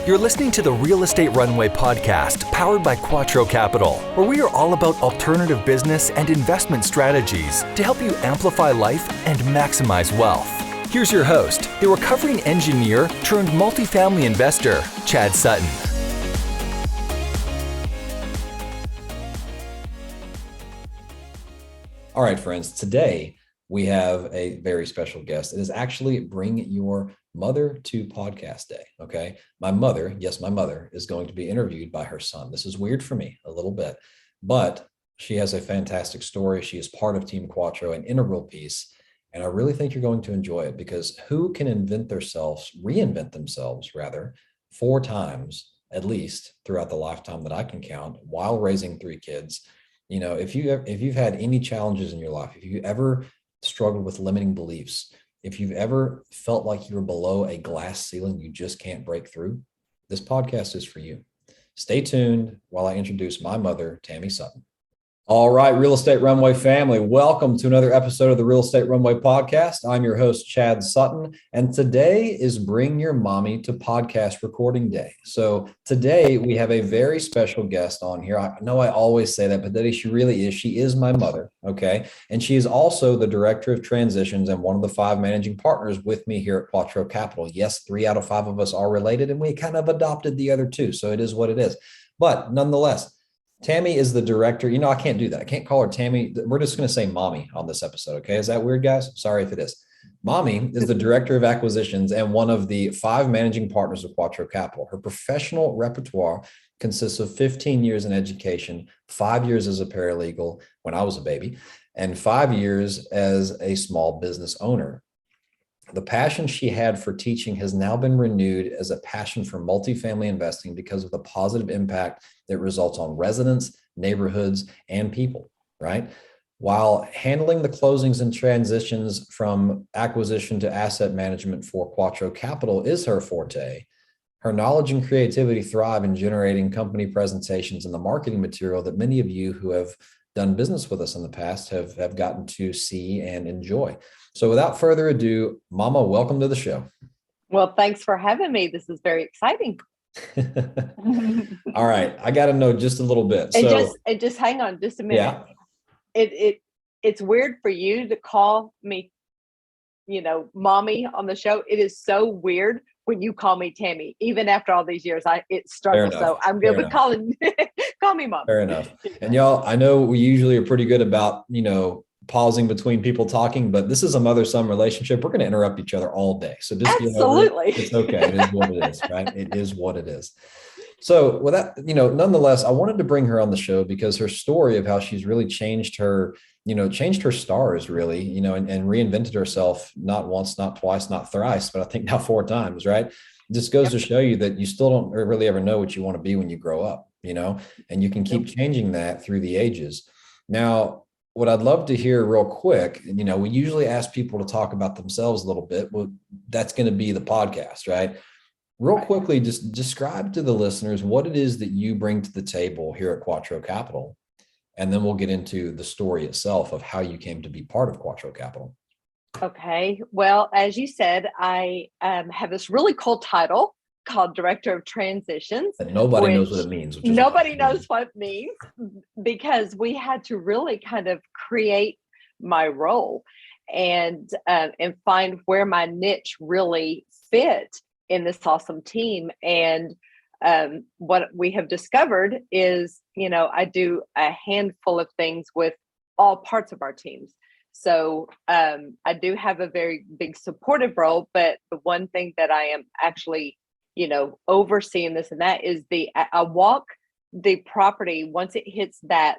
You're listening to the Real Estate Runway podcast, powered by Quattro Capital, where we are all about alternative business and investment strategies to help you amplify life and maximize wealth. Here's your host, the recovering engineer turned multifamily investor, Chad Sutton. All right, friends, today we have a very special guest. It is actually Bring Your Mother to Podcast Day, okay? My mother, yes, my mother is going to be interviewed by her son. This is weird for me a little bit, but she has a fantastic story. She is part of Team Quattro, an integral piece, and I really think you're going to enjoy it because who can reinvent themselves rather, 4 times at least throughout the lifetime that I can count while raising 3 kids? You know, if you've had any challenges in your life, if you ever struggled with limiting beliefs, if you've ever felt like you're below a glass ceiling you just can't break through, this podcast is for you. Stay tuned while I introduce my mother, Tammy Sutton. All right, Real Estate Runway family, welcome to another episode of the Real Estate Runway podcast. I'm your host, Chad Sutton, and today is Bring Your Mommy to Podcast Recording Day. So today we have a very special guest on here. I know I always say that, but today she really is. She is my mother, okay? And she is also the Director of Transitions and one of the 5 managing partners with me here at Quattro Capital. Yes, 3 out of 5 of us are related, and we kind of adopted the other 2, so it is what it is. But nonetheless, Tammy is the director. You know, I can't do that. I can't call her Tammy. We're just going to say Mommy on this episode. Okay. Is that weird, guys? Sorry if it is. Mommy is the director of acquisitions and one of the 5 managing partners of Quattro Capital. Her professional repertoire consists of 15 years in education, 5 years as a paralegal when I was a baby, and 5 years as a small business owner. The passion she had for teaching has now been renewed as a passion for multifamily investing because of the positive impact that results on residents, neighborhoods, and people, right? While handling the closings and transitions from acquisition to asset management for Quattro Capital is her forte, her knowledge and creativity thrive in generating company presentations and the marketing material that many of you who have done business with us in the past have gotten to see and enjoy. So without further ado, Mama, welcome to the show. Well, thanks for having me. This is very exciting. All right. I got to know just a little bit. And just hang on just a minute. Yeah. It's weird for you to call me, Mommy on the show. It is so weird when you call me Tammy. Even after all these years, it struggles. So I'm good with call me Mom. Fair enough. And y'all, I know we usually are pretty good about, pausing between people talking, but this is a mother-son relationship. We're going to interrupt each other all day. So just absolutely, it's okay. It is what it is, right? It is what it is. So with that, nonetheless, I wanted to bring her on the show because her story of how she's really changed her stars really, and reinvented herself, not once, not twice, not thrice, but I think now 4 times, right? This goes to show you that you still don't really ever know what you want to be when you grow up, and you can keep changing that through the ages. Now, what I'd love to hear real quick, we usually ask people to talk about themselves a little bit. Well, that's going to be the podcast, right? Real quickly, just describe to the listeners what it is that you bring to the table here at Quattro Capital. And then we'll get into the story itself of how you came to be part of Quattro Capital. Okay. Well, as you said, I have this really cool title called Director of Transitions. But nobody knows what it means. Nobody knows what it means because we had to really kind of create my role and find where my niche really fit in this awesome team. And what we have discovered is, I do a handful of things with all parts of our teams. So I do have a very big supportive role, but the one thing that I am actually overseeing this and that is I walk the property once it hits that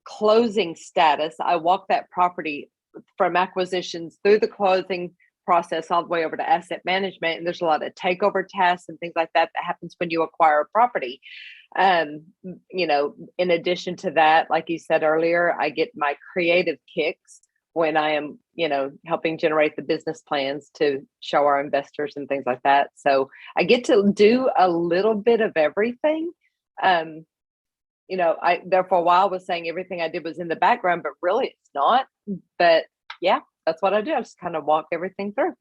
closing status. I walk that property from acquisitions through the closing process all the way over to asset management. And there's a lot of takeover tasks and things like that happens when you acquire a property. In addition to that, like you said earlier, I get my creative kicks when I am, helping generate the business plans to show our investors and things like that. So I get to do a little bit of everything. I there for a while was saying everything I did was in the background, but really it's not. But yeah, that's what I do. I just kind of walk everything through.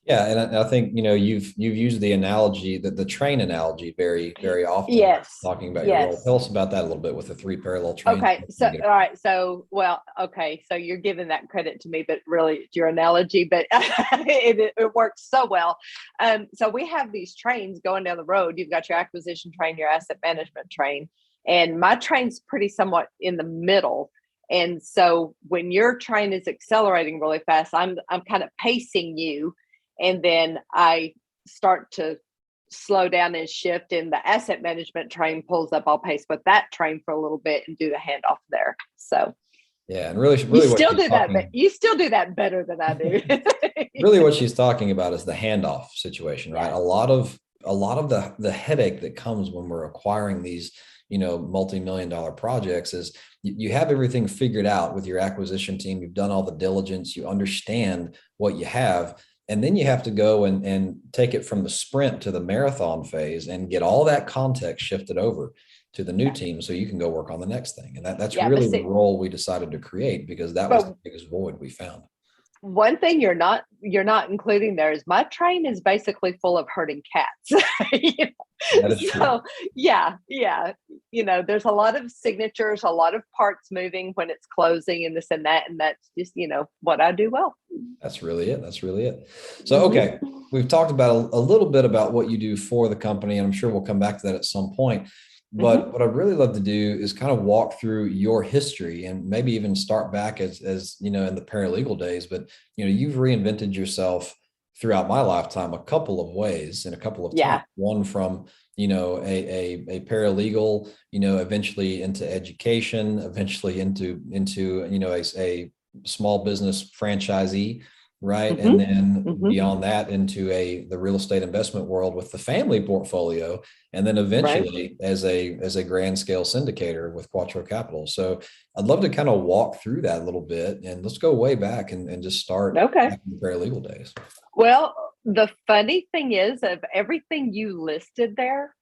Yeah, and I think you've used the analogy, that the train analogy, very very often, Yes. talking about your role. Yes. Tell us about that a little bit with the three parallel trains. Okay. So, all right. So, well, okay. So you're giving that credit to me, but really it's your analogy, but it works so well. So we have these trains going down the road. You've got your acquisition train, your asset management train, and my train's pretty somewhat in the middle. And so when your train is accelerating really fast, I'm kind of pacing you, and then I start to slow down and shift, and the asset management train pulls up. I'll pace with that train for a little bit and do the handoff there. So Yeah, and really, you really what still she's do that, but talking, you still do that better than I do. really what she's talking about is the handoff situation, right? Yes. A lot of the headache that comes when we're acquiring these, multi-million dollar projects is you have everything figured out with your acquisition team. You've done all the diligence, you understand what you have, and then you have to go and take it from the sprint to the marathon phase and get all that context shifted over to the new Yeah. team so you can go work on the next thing. And that's Yeah. But really the see, role we decided to create, because that was the but biggest void we found. one thing you're not including there is my train is basically full of herding cats. You That know? is true. So yeah, there's a lot of signatures, a lot of parts moving when it's closing, and this and that, and that's just what I do well. That's really it. That's really it. So, okay, Mhm. we've talked about a little bit about what you do for the company, and I'm sure we'll come back to that at some point. But Mhm. what I'd really love to do is kind of walk through your history, and maybe even start back as in the paralegal days. But you've reinvented yourself throughout my lifetime a couple of ways and a couple of times. Yeah. One from a paralegal, eventually into education, eventually into a small business franchisee, right? And Mhm. then Mhm. beyond that into the real estate investment world with the family portfolio, and then Right. eventually as a grand scale syndicator with Quattro Capital. So I'd love to kind of walk through that a little bit, and let's go way back and just start Okay. back in the paralegal days. Well, the funny thing is, of everything you listed there,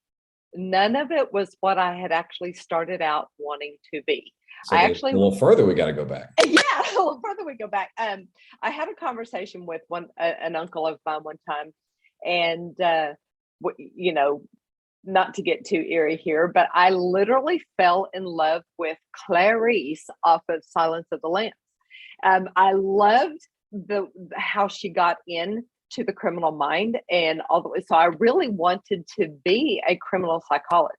none of it was what I had actually started out wanting to be. So I a actually, little further, we got to go back. yeah, a little further we go back. I had a conversation with an uncle of mine one time, and not to get too eerie here, but I literally fell in love with Clarice off of Silence of the Lambs. I loved the how she got in to the criminal mind and all the way. So I really wanted to be a criminal psychologist.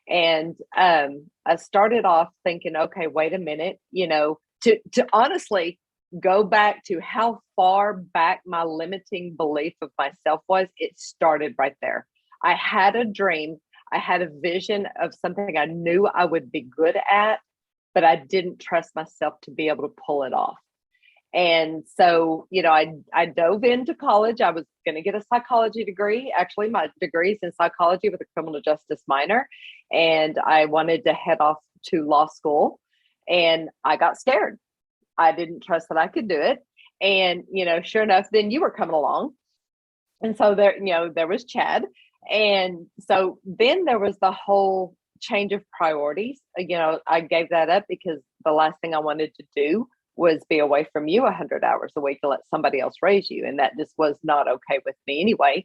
And I started off thinking, okay, wait a minute, to honestly go back to how far back my limiting belief of myself was. It started right there. I had a dream. I had a vision of something I knew I would be good at, but I didn't trust myself to be able to pull it off. And so, I dove into college. I was going to get a psychology degree. Actually, my degree is in psychology with a criminal justice minor. And I wanted to head off to law school. And I got scared. I didn't trust that I could do it. And, sure enough, then you were coming along. And so there was Chad. And so then there was the whole change of priorities. I gave that up because the last thing I wanted to do was be away from you 100 hours a week to let somebody else raise you. And that just was not okay with me anyway.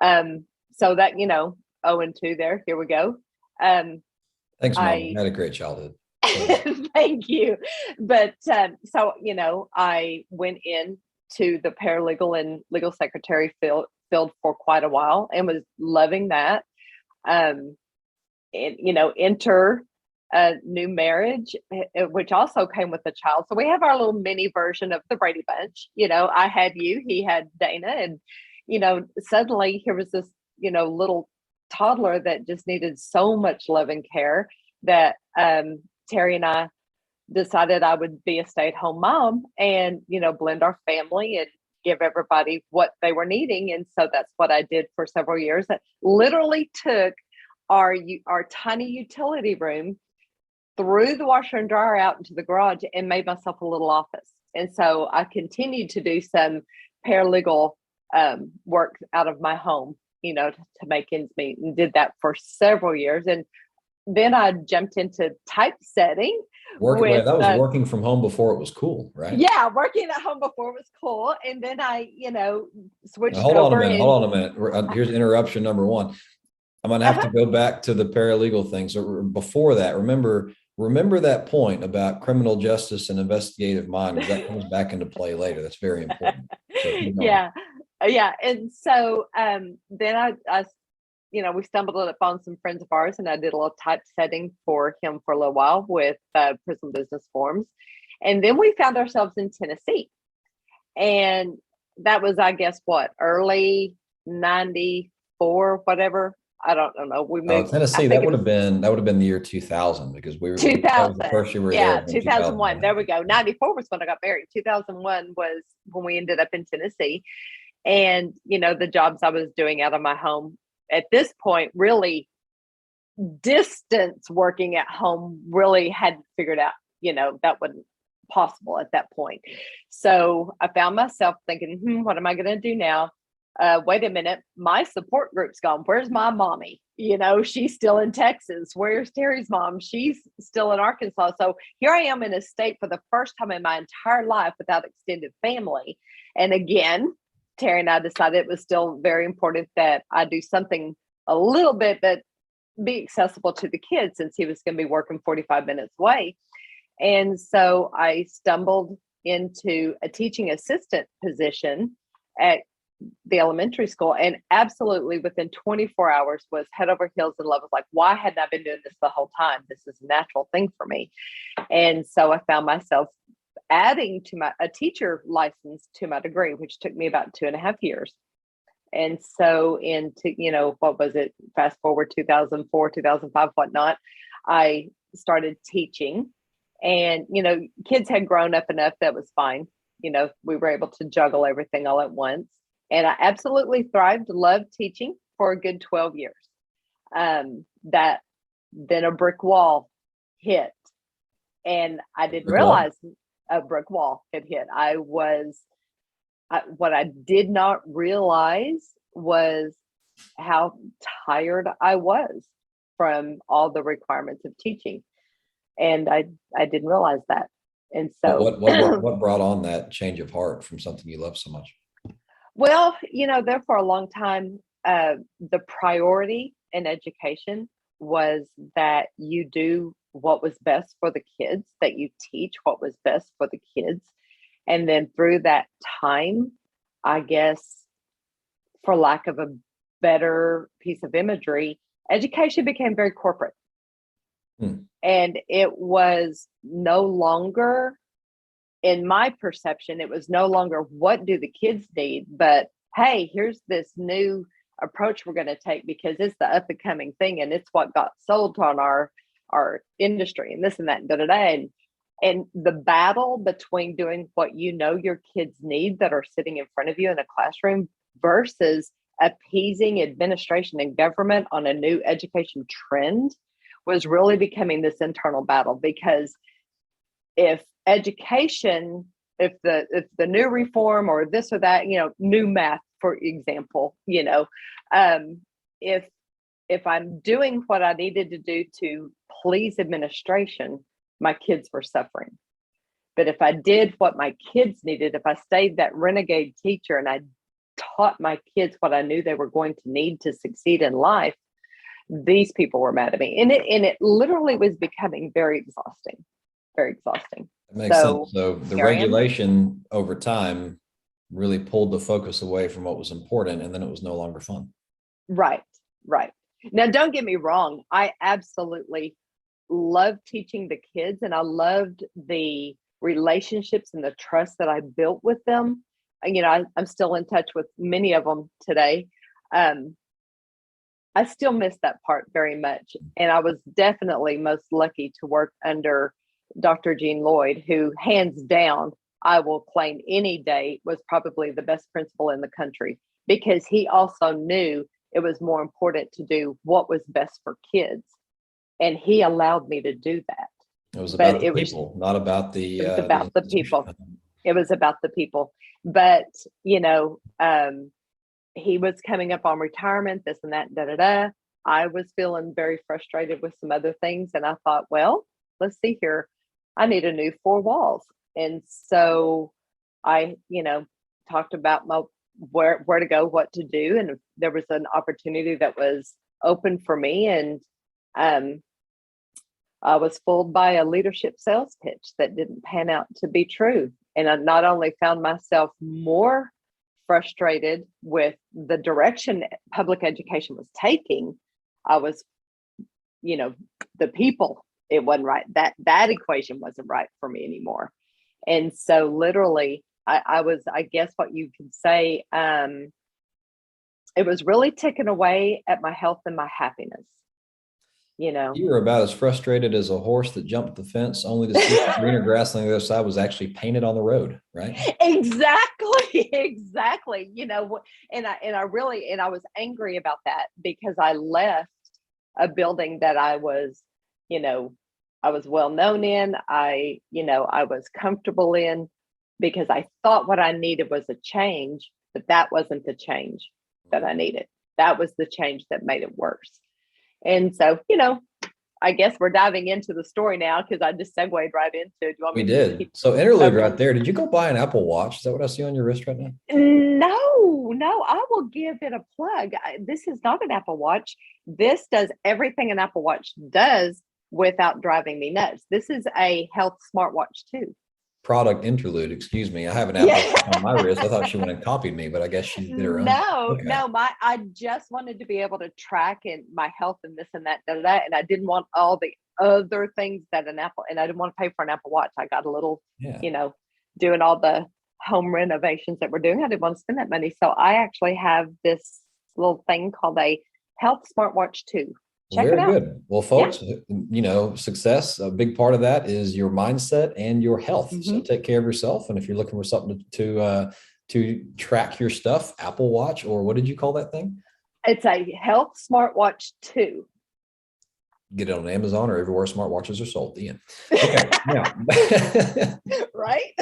So that, 0 and 2 there, here we go. Thanks, Mom. I I had a great childhood. Go ahead. Thank you. But so, I went in to the paralegal and legal secretary field for quite a while and was loving that. And, enter a new marriage, which also came with a child. So we have our little mini version of the Brady Bunch. I had you, he had Dana, and, suddenly here was this, little toddler that just needed so much love and care that Terry and I decided I would be a stay-at-home mom and, blend our family and give everybody what they were needing. And so that's what I did for several years. That literally took our tiny utility room, threw the washer and dryer out into the garage, and made myself a little office. And so I continued to do some paralegal work out of my home, to make ends meet, and did that for several years. And then I jumped into typesetting. That was working from home before it was cool, right? Yeah, working at home before it was cool. And then I, switched Hold over. on a minute. Here's interruption number one. I'm going to have to go back to the paralegal thing. So before that, remember that point about criminal justice and investigative mind, because that comes back into play later. That's very important. So yeah. And so then I we stumbled upon some friends of ours, and I did a little typesetting for him for a little while with prison business forms. And then we found ourselves in Tennessee. And that was, I guess, early 94, whatever. I don't know. We moved Tennessee. That would have been the year 2000, because we were 2000. That was the first year we were there. 2001. There we go. 94 was when I got married. 2001 was when we ended up in Tennessee. And, the jobs I was doing out of my home at this point, really distance working at home, really hadn't figured out, that wasn't possible at that point. So I found myself thinking, what am I going to do now? Wait a minute, my support group's gone. Where's my mommy? She's still in Texas. Where's Terry's mom? She's still in Arkansas. So here I am in a state for the first time in my entire life without extended family. And again, Terry and I decided it was still very important that I do something a little bit, but be accessible to the kids, since he was going to be working 45 minutes away. And so I stumbled into a teaching assistant position at the elementary school, and absolutely within 24 hours was head over heels in love. Was like, why hadn't I been doing this the whole time? This is a natural thing for me. And so I found myself adding to a teacher license to my degree, which took me about 2.5 years. And so into, what was it? Fast forward 2004, 2005, whatnot, I started teaching, and, kids had grown up enough that was fine. We were able to juggle everything all at once. And I absolutely thrived, loved teaching for a good 12 years. That then a brick wall hit, and I didn't realize a brick wall had hit. What I did not realize was how tired I was from all the requirements of teaching. And I didn't realize that. And so what brought on that change of heart from something you love so much? Well, there for a long time, the priority in education was that you do what was best for the kids, that you teach what was best for the kids. And then through that time, I guess, for lack of a better piece of imagery, education became very corporate. And it was no longer, in my perception, it was no longer what do the kids need, but hey, here's this new approach we're going to take because it's the up and coming thing, and it's what got sold on our industry, and this and that and da-da-da. And the battle between doing what your kids need that are sitting in front of you in a classroom versus appeasing administration and government on a new education trend was really becoming this internal battle. Because if education, if the new reform or this or that, new math, for example, if I'm doing what I needed to do to please administration, my kids were suffering. But if I did what my kids needed, if I stayed that renegade teacher and I taught my kids what I knew they were going to need to succeed in life, these people were mad at me. And it literally was becoming very exhausting, very exhausting. That makes sense. So the regulation over time really pulled the focus away from what was important, and then it was no longer fun. Right. Now, don't get me wrong. I absolutely loved teaching the kids, and I loved the relationships and the trust that I built with them. I'm still in touch with many of them today. I still miss that part very much. And I was definitely most lucky to work under Dr. Jean Lloyd, who hands down, I will claim any day, was probably the best principal in the country, because he also knew it was more important to do what was best for kids. And he allowed me to do that. It was about the people, not about the. It was about the people. It was about the people. But, he was coming up on retirement, this and that, da-da-da. I was feeling very frustrated with some other things. And I thought, well, let's see here. I need a new four walls. And so I, talked about where to go, what to do. And there was an opportunity that was open for me. And I was fooled by a leadership sales pitch that didn't pan out to be true. And I not only found myself more frustrated with the direction public education was taking, I was, the people, it wasn't right. That equation wasn't right for me anymore. And so literally I was, I guess what you could say, it was really ticking away at my health and my happiness. You were about as frustrated as a horse that jumped the fence only to see the greener grass on the other side was actually painted on the road, right? Exactly. And I was angry about that because I left a building that I was well known in. I was comfortable in, because I thought what I needed was a change, but that wasn't the change that I needed. That was the change that made it worse. And so, I guess we're diving into the story now because I just segued right into it. Do you want me We to did. So interlude right there. Did you go buy an Apple Watch? Is that what I see on your wrist right now? No, I will give it a plug. This is not an Apple Watch. This does everything an Apple Watch does without driving me nuts. This is a health smartwatch too. Product interlude, excuse me. I have an Apple Watch on my wrist. I thought she went and copied me, but I guess she did her own. No, I just wanted to be able to track my health and this and that, and I didn't want all the other things that and I didn't want to pay for an Apple Watch. I got a little, doing all the home renovations that we're doing. I didn't want to spend that money. So I actually have this little thing called a health smartwatch 2. Check it out. Very good. Well, folks, success, a big part of that is your mindset and your health. Mm-hmm. So take care of yourself. And if you're looking for something to track your stuff, Apple Watch, or what did you call that thing? It's a health smartwatch 2. Get it on Amazon or everywhere smartwatches are sold. The end. Okay. Now. Right.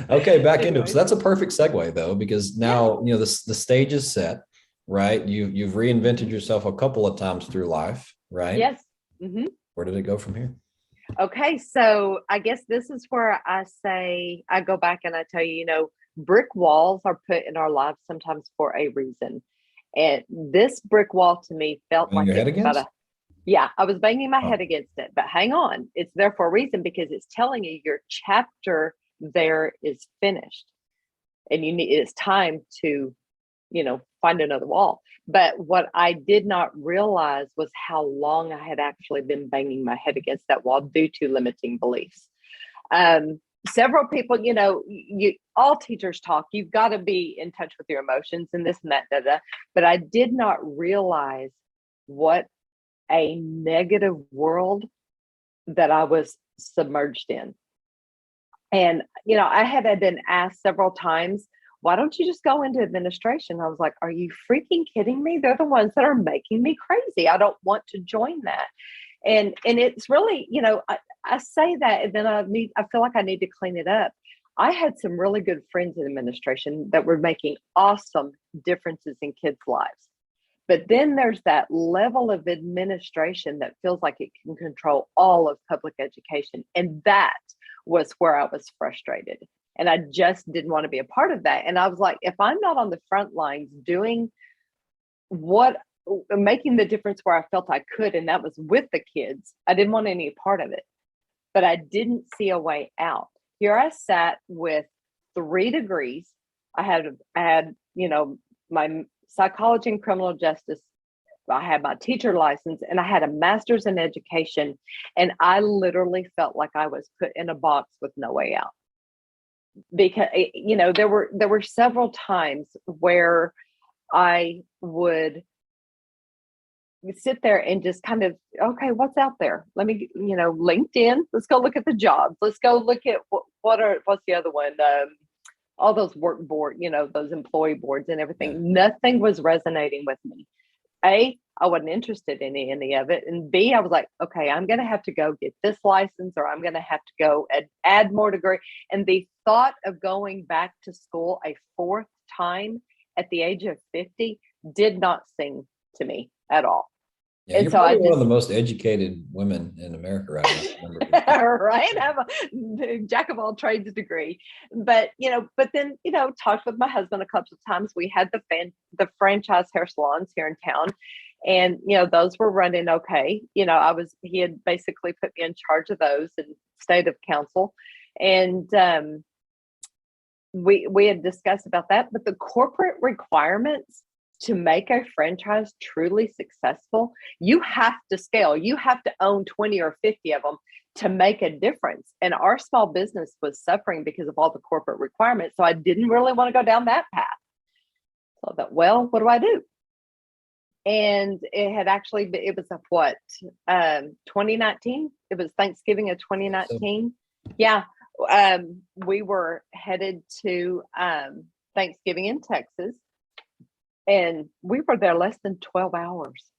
Okay. Back into it. So that's a perfect segue though, because now, the stage is set. Right. You've reinvented yourself a couple of times through life, right? Yes. Mm-hmm. Where did it go from here? Okay. So I guess this is where I go back and I tell you, brick walls are put in our lives sometimes for a reason. And this brick wall to me felt like it was I was banging my head against it, but hang on. It's there for a reason, because it's telling you your chapter there is finished and it's time to find another wall. But what I did not realize was how long I had actually been banging my head against that wall due to limiting beliefs. Several people, all teachers talk, you've got to be in touch with your emotions and this and that, but I did not realize what a negative world that I was submerged in. And, I had been asked several times, why don't you just go into administration? I was like, are you freaking kidding me? They're the ones that are making me crazy. I don't want to join that. And it's really, I say that, and then I feel like I need to clean it up. I had some really good friends in administration that were making awesome differences in kids' lives. But then there's that level of administration that feels like it can control all of public education. And that was where I was frustrated. And I just didn't want to be a part of that. And I was like, if I'm not on the front lines doing making the difference where I felt I could, and that was with the kids, I didn't want any part of it. But I didn't see a way out. Here I sat with 3 degrees. I had my psychology and criminal justice. I had my teacher license, and I had a master's in education. And I literally felt like I was put in a box with no way out. Because there were several times where I would sit there and just kind of, okay, what's out there? Let me, LinkedIn, let's go look at the jobs. Let's go look at what's the other one? All those work board, those employee boards and everything. Yeah. Nothing was resonating with me. A, I wasn't interested in any of it. And B, I was like, okay, I'm going to have to go get this license, or I'm going to have to go and add more degree. And the thought of going back to school a 4th time at the age of 50 did not sing to me at all. Yeah, And you're so I probably one of just, the most educated women in America right now. Number 50. right, I have a jack of all trades degree. But, but then, talked with my husband a couple of times. We had the franchise hair salons here in town. And, those were running okay. He had basically put me in charge of those and state of council. And we had discussed about that, but the corporate requirements to make a franchise truly successful, you have to scale. You have to own 20 or 50 of them to make a difference. And our small business was suffering because of all the corporate requirements. So I didn't really want to go down that path. So I thought, well, what do I do? And it was 2019. It was Thanksgiving of 2019. Yeah. We were headed to Thanksgiving in Texas, and we were there less than 12 hours,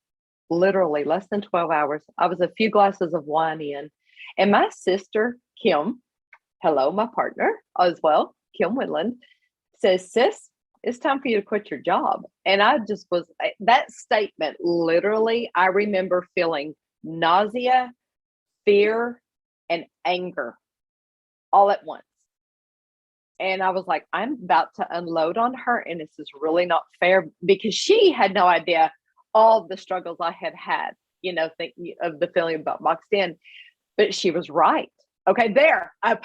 literally less than 12 hours. I was a few glasses of wine in, and my sister, Kim, hello, my partner as well, Kim Woodland, says, sis, it's time for you to quit your job. And I just was, that statement, literally, I remember feeling nausea, fear, and anger all at once. And I was like, I'm about to unload on her, and this is really not fair, because she had no idea all the struggles I had, thinking of the feeling about boxed in. But she was right. Okay, there. I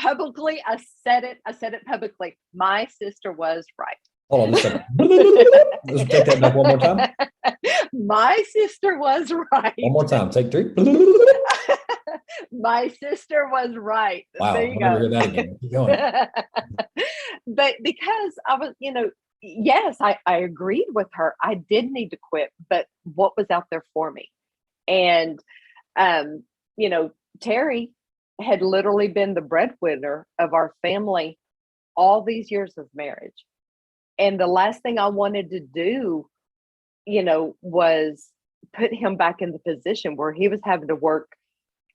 said it publicly. My sister was right. Hold on just a second. Let's take that back one more time. My sister was right. One more time. Take 3. My sister was right. Wow. There you I'll go. never hear that again. Keep going. But because I was, yes, I agreed with her. I did need to quit, but what was out there for me? And, Terry had literally been the breadwinner of our family all these years of marriage. And the last thing I wanted to do, was put him back in the position where he was having to work,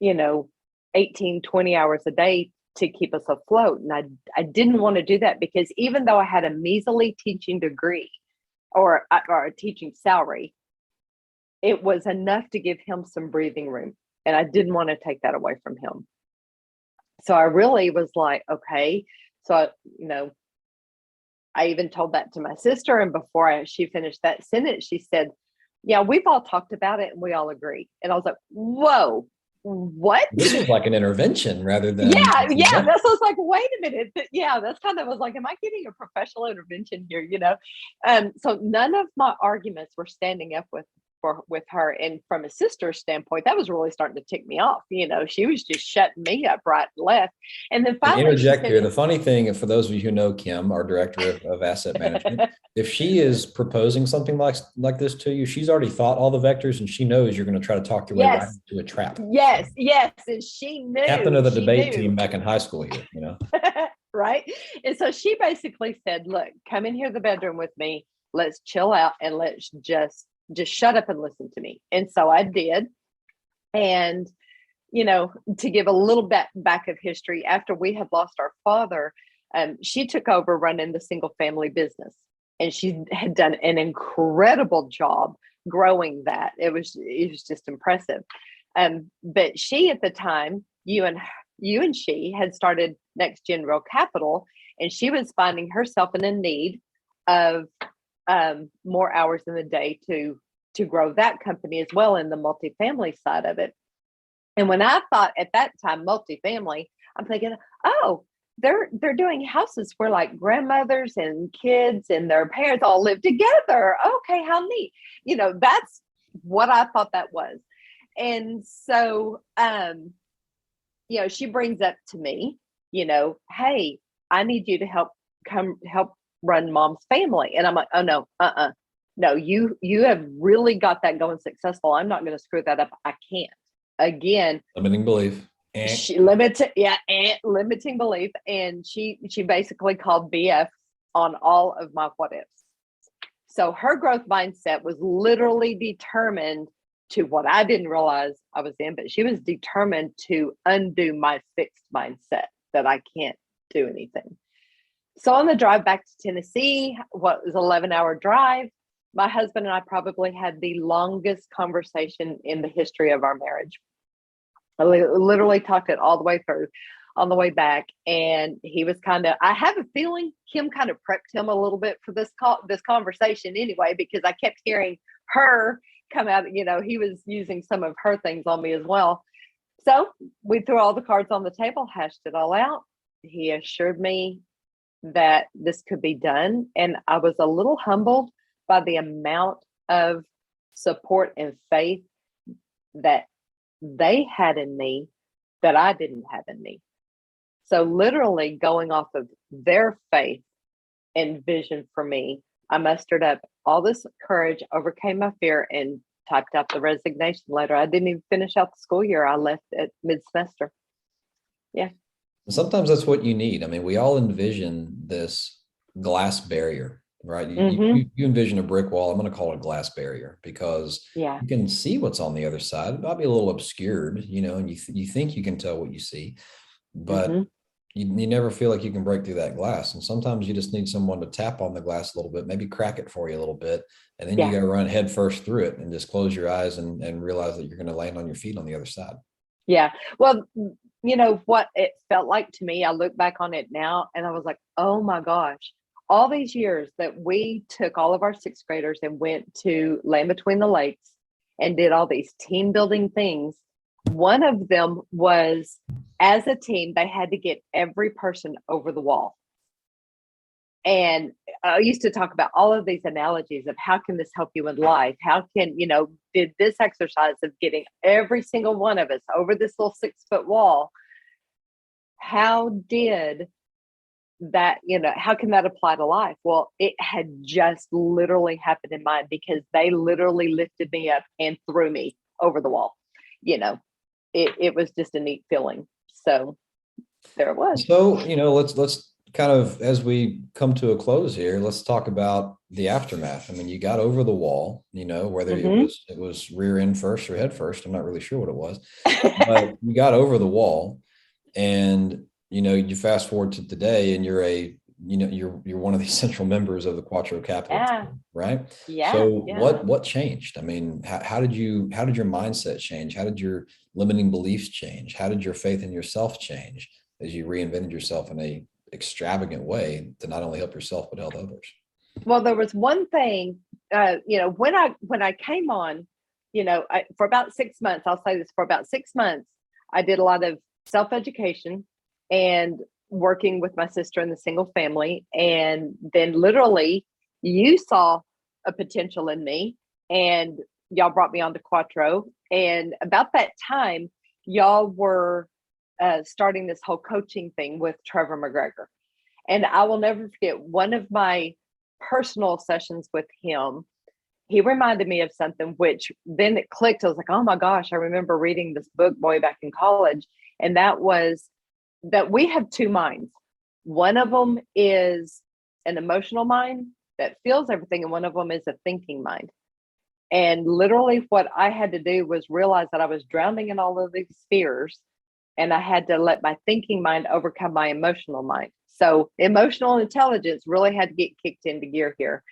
18, 20 hours a day to keep us afloat. And I didn't want to do that, because even though I had a measly teaching degree or a teaching salary, it was enough to give him some breathing room. And I didn't want to take that away from him. So I really was like, okay. So, I even told that to my sister. And before she finished that sentence, she said, yeah, we've all talked about it and we all agree. And I was like, whoa, what? This is like an intervention rather than. Yeah. That's I was like, wait a minute. Yeah, that's kind of was like, am I getting a professional intervention here? So none of my arguments were standing up with her. And from a sister's standpoint, that was really starting to tick me off. She was just shutting me up right and left. And then finally, Interject here. The funny thing, for those of you who know Kim, our director of asset management, if she is proposing something like this to you, she's already thought all the vectors, and she knows you're going to try to talk your way right into a trap. Yes. And she knew. Captain of the debate team back in high school here, Right. And so she basically said, look, come in here the bedroom with me. Let's chill out and let's just shut up and listen to me. And so I did. And, to give a little bit back of history, after we had lost our father, she took over running the single family business. And she had done an incredible job growing that. It was just impressive. But she, at the time, you and she had started Next Gen Real Capital, and she was finding herself in a need of more hours in the day to grow that company as well, in the multifamily side of it. And when I thought at that time multifamily, I'm thinking, oh, they're doing houses where like grandmothers and kids and their parents all live together. Okay, how neat. That's what I thought that was. And so she brings up to me, hey, I need you to help run Mom's family. And I'm like, oh no, no, you have really got that going successful. I'm not going to screw that up. I can't. Again, limiting belief. Limiting belief. And she basically called BF on all of my what ifs. So her growth mindset was literally determined to what I didn't realize I was in, but she was determined to undo my fixed mindset that I can't do anything. So on the drive back to Tennessee, what was 11-hour drive, my husband and I probably had the longest conversation in the history of our marriage. I literally talked it all the way through on the way back. And he was I have a feeling Kim kind of prepped him a little bit for this conversation anyway, because I kept hearing her come out, he was using some of her things on me as well. So we threw all the cards on the table, hashed it all out. He assured me that this could be done. And I was a little humbled by the amount of support and faith that they had in me that I didn't have in me. So literally going off of their faith and vision for me, I mustered up all this courage, overcame my fear, and typed out the resignation letter. I didn't even finish out the school year. I left at mid-semester. Yeah. Sometimes that's what you need. I mean, we all envision this glass barrier, right? You envision a brick wall. I'm going to call it a glass barrier because you can see what's on the other side. It might be a little obscured, and you think you can tell what you see, but you never feel like you can break through that glass. And sometimes you just need someone to tap on the glass a little bit, maybe crack it for you a little bit. And then you got to run head first through it and just close your eyes and realize that you're going to land on your feet on the other side. Yeah. Well, what it felt like to me, I look back on it now and I was like, oh my gosh, all these years that we took all of our sixth graders and went to Land Between the Lakes and did all these team building things. One of them was, as a team, they had to get every person over the wall. And I used to talk about all of these analogies of how can this help you in life? How can, did this exercise of getting every single one of us over this little 6-foot wall, how did that, how can that apply to life? Well, it had just literally happened in mine because they literally lifted me up and threw me over the wall. It was just a neat feeling. So there it was. So, let's kind of, as we come to a close here, let's talk about the aftermath. I mean, you got over the wall, whether it was rear end first or head first. I'm not really sure what it was, but you got over the wall and, you fast forward to today and you're one of the central members of the Quattro Capital team, right? Yeah. So what changed? I mean, how did your mindset change? How did your limiting beliefs change? How did your faith in yourself change as you reinvented yourself in a extravagant way to not only help yourself, but help others? Well, there was one thing, when I came on, for about 6 months, I'll say this, for about 6 months, I did a lot of self-education and working with my sister in the single family. And then literally you saw a potential in me and y'all brought me on to Quattro. And about that time, y'all were starting this whole coaching thing with Trevor McGregor. And I will never forget one of my personal sessions with him. He reminded me of something, which then it clicked. I was like, oh my gosh, I remember reading this book way back in college. And that was that we have two minds. One of them is an emotional mind that feels everything. And one of them is a thinking mind. And literally what I had to do was realize that I was drowning in all of these fears. And I had to let my thinking mind overcome my emotional mind. So emotional intelligence really had to get kicked into gear here.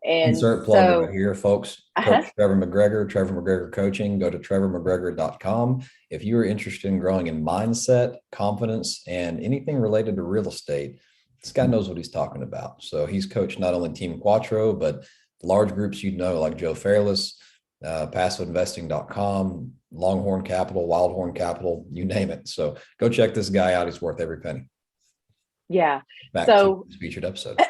And insert plug right here, folks. Coach Trevor McGregor Coaching. Go to trevormcgregor.com. If you are interested in growing in mindset, confidence, and anything related to real estate, this guy knows what he's talking about. So he's coached not only Team Quattro, but large groups like Joe Fairless, passiveinvesting.com, Longhorn Capital, Wildhorn Capital, you name it. So go check this guy out. He's worth every penny. Yeah. Back to this featured episode.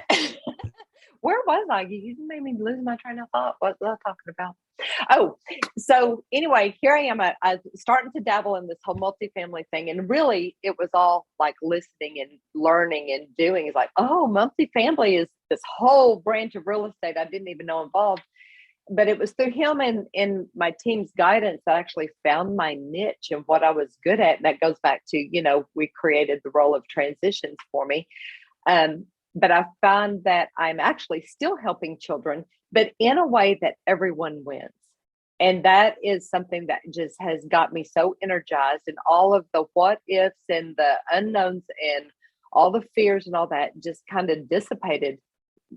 Where was I? You made me lose my train of thought. What was I talking about? Oh, so anyway, here I am. I starting to dabble in this whole multifamily thing. And really, it was all like listening and learning and doing. It's like, oh, multifamily is this whole branch of real estate I didn't even know involved. But it was through him and my team's guidance that I actually found my niche and what I was good at. And that goes back to, we created the role of transitions for me. But I found that I'm actually still helping children, but in a way that everyone wins. And that is something that just has got me so energized, and all of the what ifs and the unknowns and all the fears and all that just kind of dissipated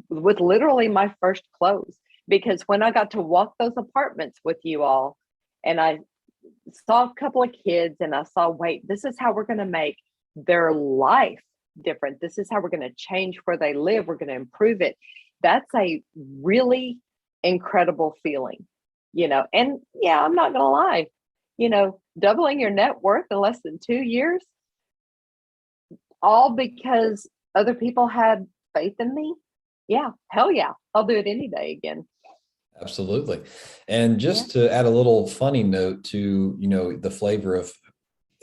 with literally my first close. because when I got to walk those apartments with you all, and I saw a couple of kids, and I saw, wait, this is how we're going to make their life different. This is how we're going to change where they live. We're going to improve it. That's a really incredible feeling, And yeah, I'm not going to lie, doubling your net worth in less than 2 years, all because other people had faith in me. Yeah, hell yeah, I'll do it any day again. Absolutely. And just to add a little funny note to, the flavor of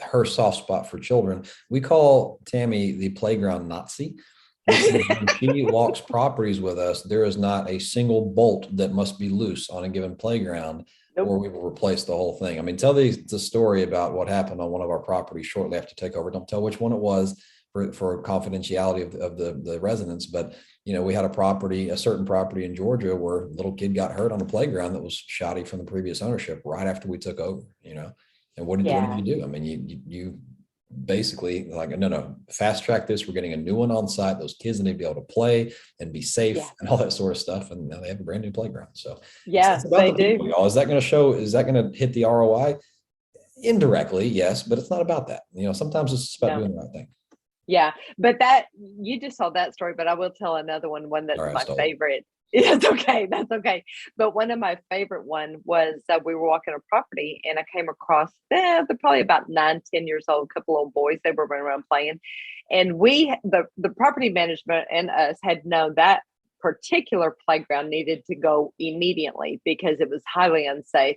her soft spot for children, we call Tammy the playground Nazi. When she walks properties with us, there is not a single bolt that must be loose on a given playground, or we will replace the whole thing. I mean, tell the story about what happened on one of our properties shortly after takeover. Don't tell which one it was for confidentiality of the residents, but we had a certain property in Georgia where a little kid got hurt on the playground that was shoddy from the previous ownership right after we took over, and what did you do? I mean, you basically like, no, fast track this. We're getting a new one on site. Those kids need to be able to play and be safe and all that sort of stuff. And now they have a brand new playground. So it's about they do. Y'all. Is that going to hit the ROI? Indirectly, yes, but it's not about that. Sometimes it's about doing the right thing. Yeah, but that you just saw that story, but I will tell another one that's my favorite. It's okay. That's okay. But one of my favorite one was we were walking a property, and I came across they're probably about 9-10 years old, couple of boys. They were running around playing, and the property management and us had known that particular playground needed to go immediately because it was highly unsafe,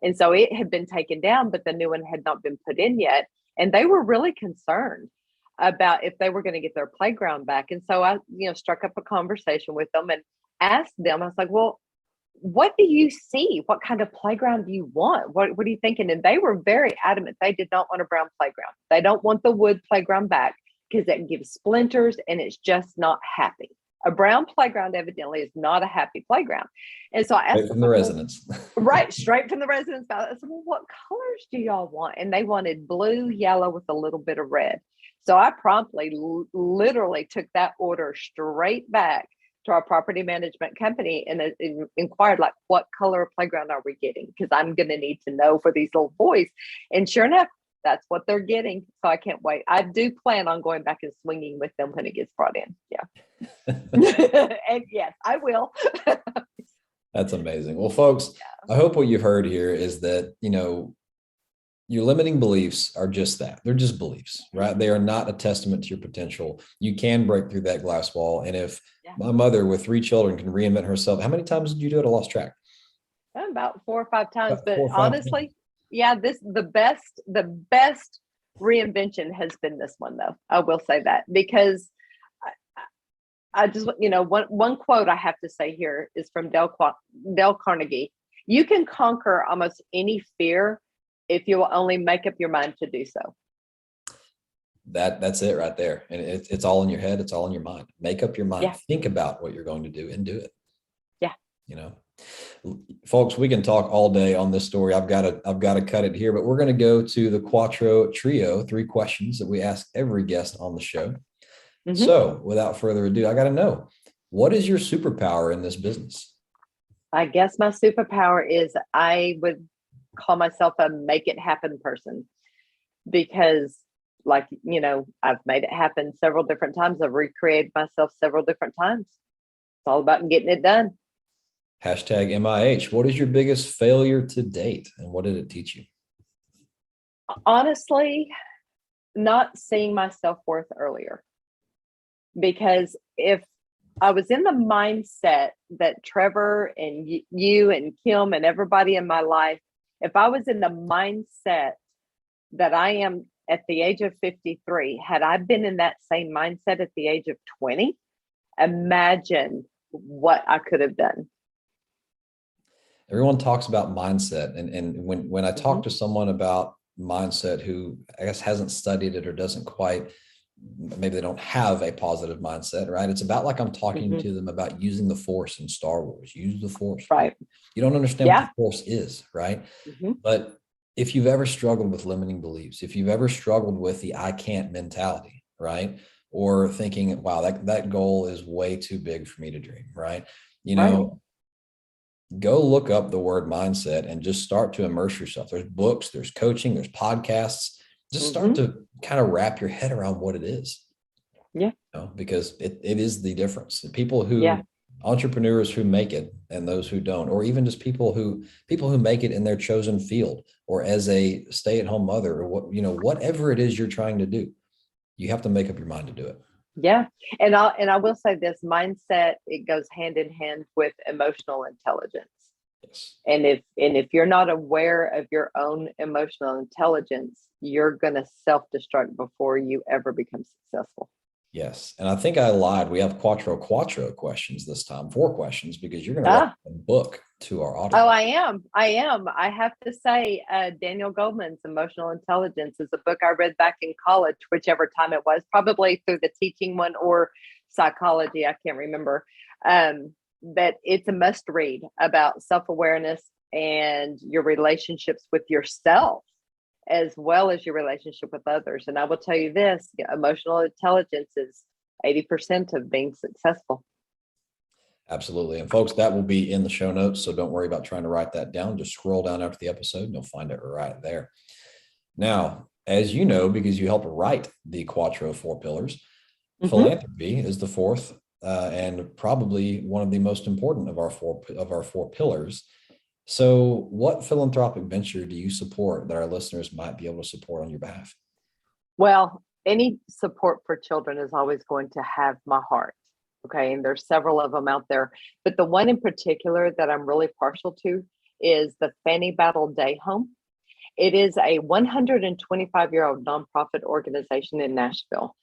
and so it had been taken down, but the new one had not been put in yet, and they were really concerned about if they were going to get their playground back. And so I, struck up a conversation with them and asked them, I was like, well, what do you see? What kind of playground do you want? What are you thinking? And they were very adamant. They did not want a brown playground. They don't want the wood playground back because it gives splinters and it's just not happy. A brown playground evidently is not a happy playground. And so I asked from the residents. Right, straight from the residents. I said, well, what colors do y'all want? And they wanted blue, yellow with a little bit of red. So I promptly literally took that order straight back to our property management company and inquired, like, what color playground are we getting? Because I'm going to need to know for these little boys. And sure enough, that's what they're getting. So I can't wait. I do plan on going back and swinging with them when it gets brought in. Yeah. And yes, I will. That's amazing. Well, folks, I hope what you've heard here is that, your limiting beliefs are just that. They're just beliefs, right? They are not a testament to your potential. You can break through that glass wall. And if my mother with 3 children can reinvent herself, how many times did you do it? I lost track. About 4 or 5 times. But honestly, the best reinvention has been this one, though. I will say that, because I just, one quote I have to say here is from Dale Carnegie. You can conquer almost any fear if you will only make up your mind to do so. That's it right there. And it's all in your head. It's all in your mind. Make up your mind. Think about what you're going to do and do it. Yeah. Folks, we can talk all day on this story. I've got to cut it here, but we're going to go to the Quattro Trio, 3 questions that we ask every guest on the show. Mm-hmm. So without further ado, I got to know, what is your superpower in this business? I guess my superpower is I would call myself a make it happen person, because I've made it happen several different times. I've recreated myself several different times. It's all about getting it done. Hashtag MIH. What is your biggest failure to date, and what did it teach you? Honestly, not seeing my self-worth earlier, because if I was in the mindset that Trevor and you and Kim and everybody in my life, if I was in the mindset that I am at the age of 53, had I been in that same mindset at the age of 20, imagine what I could have done. Everyone talks about mindset. And when I talk to someone about mindset who I guess hasn't studied it or doesn't quite, maybe they don't have a positive mindset, right? It's about like I'm talking to them about using the force in Star Wars. Use the force. Right. You don't understand what the force is, right? But if you've ever struggled with limiting beliefs, if you've ever struggled with the I can't mentality, right? Or thinking, wow, that goal is way too big for me to dream, right? go look up the word mindset and just start to immerse yourself. There's books, there's coaching, there's podcasts. Just start to kind of wrap your head around what it is. Yeah. Because it is the difference. The people who, entrepreneurs who make it and those who don't, or even just people who make it in their chosen field, or as a stay-at-home mother, or whatever it is you're trying to do, you have to make up your mind to do it. Yeah. And I will say this: mindset, it goes hand in hand with emotional intelligence. Yes. And if you're not aware of your own emotional intelligence, you're going to self-destruct before you ever become successful. Yes. And I think I lied. We have Quattro questions this time, 4 questions, because you're going to write a book to our audience. Oh, I am. I have to say, Daniel Goleman's Emotional Intelligence is a book I read back in college, whichever time it was, probably through the teaching one or psychology. I can't remember. But it's a must read about self-awareness and your relationships with yourself, as well as your relationship with others. And I will tell you this: emotional intelligence is 80% of being successful. Absolutely. And folks, that will be in the show notes. So don't worry about trying to write that down. Just scroll down after the episode and you'll find it right there. Now, as you know, because you helped write the Quattro 4 pillars, philanthropy is the 4th and probably one of the most important of our four pillars. So what philanthropic venture do you support that our listeners might be able to support on your behalf? Well, any support for children is always going to have my heart. Okay. And there's several of them out there, but the one in particular that I'm really partial to is the Fanny Battle Day Home. It is a 125-year-old nonprofit organization in Nashville,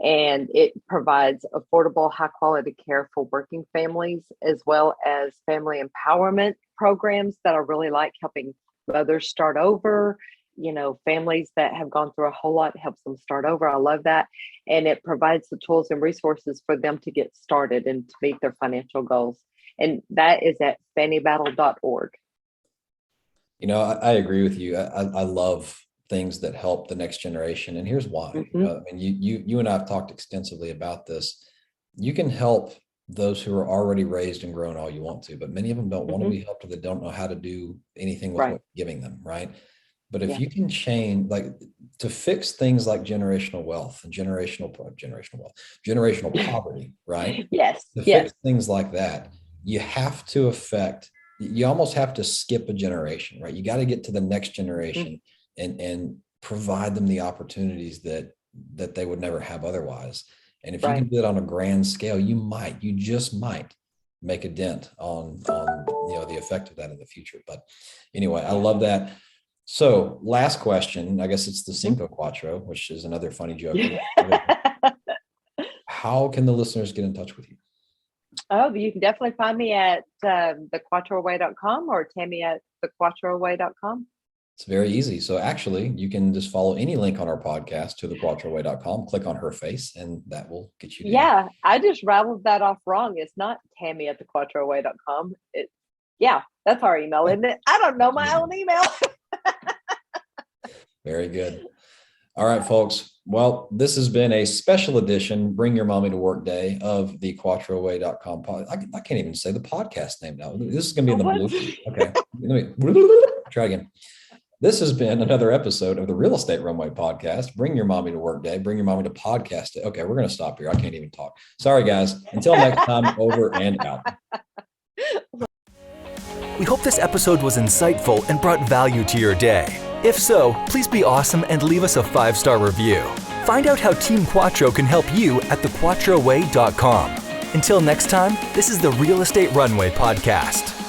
and it provides affordable, high quality care for working families, as well as family empowerment programs that I really like, helping mothers start over. Families that have gone through a whole lot, helps them start over. I love that. And it provides the tools and resources for them to get started and to meet their financial goals. And that is at fannybattle.org. I agree with you. I love things that help the next generation. And here's why. You and I have talked extensively about this. You can help those who are already raised and grown all you want to, but many of them don't want to be helped, or they don't know how to do anything with what you're giving them. Right. But if you can change, to fix things like generational wealth and generational poverty, right? Yes. To fix things like that, you almost have to skip a generation, right? You got to get to the next generation and provide them the opportunities that they would never have otherwise. And if you can do it on a grand scale, you just might make a dent on the effect of that in the future. But anyway, I love that. So last question, I guess it's the Cinco Quattro, which is another funny joke. How can the listeners get in touch with you? Oh, you can definitely find me at thequattroway.com or Tammy at thequattroway.com. It's very easy. So actually, you can just follow any link on our podcast to thequattroway.com, click on her face, and that will get you. Yeah, I just rattled that off wrong. It's not Tammy at thequattroway.com. That's our email, isn't it? I don't know my own email. Very good. All right, folks. Well, this has been a special edition, Bring Your Mommy to Work Day of the quattroway.com. I can't even say the podcast name now. This is going to be in the blue. Okay. Let me try again. This has been another episode of the Real Estate Runway podcast. Bring your mommy to work day. Bring your mommy to podcast day. Okay, we're going to stop here. I can't even talk. Sorry, guys. Until next time, over and out. We hope this episode was insightful and brought value to your day. If so, please be awesome and leave us a 5-star review. Find out how Team Quattro can help you at thequattroway.com. Until next time, this is the Real Estate Runway podcast.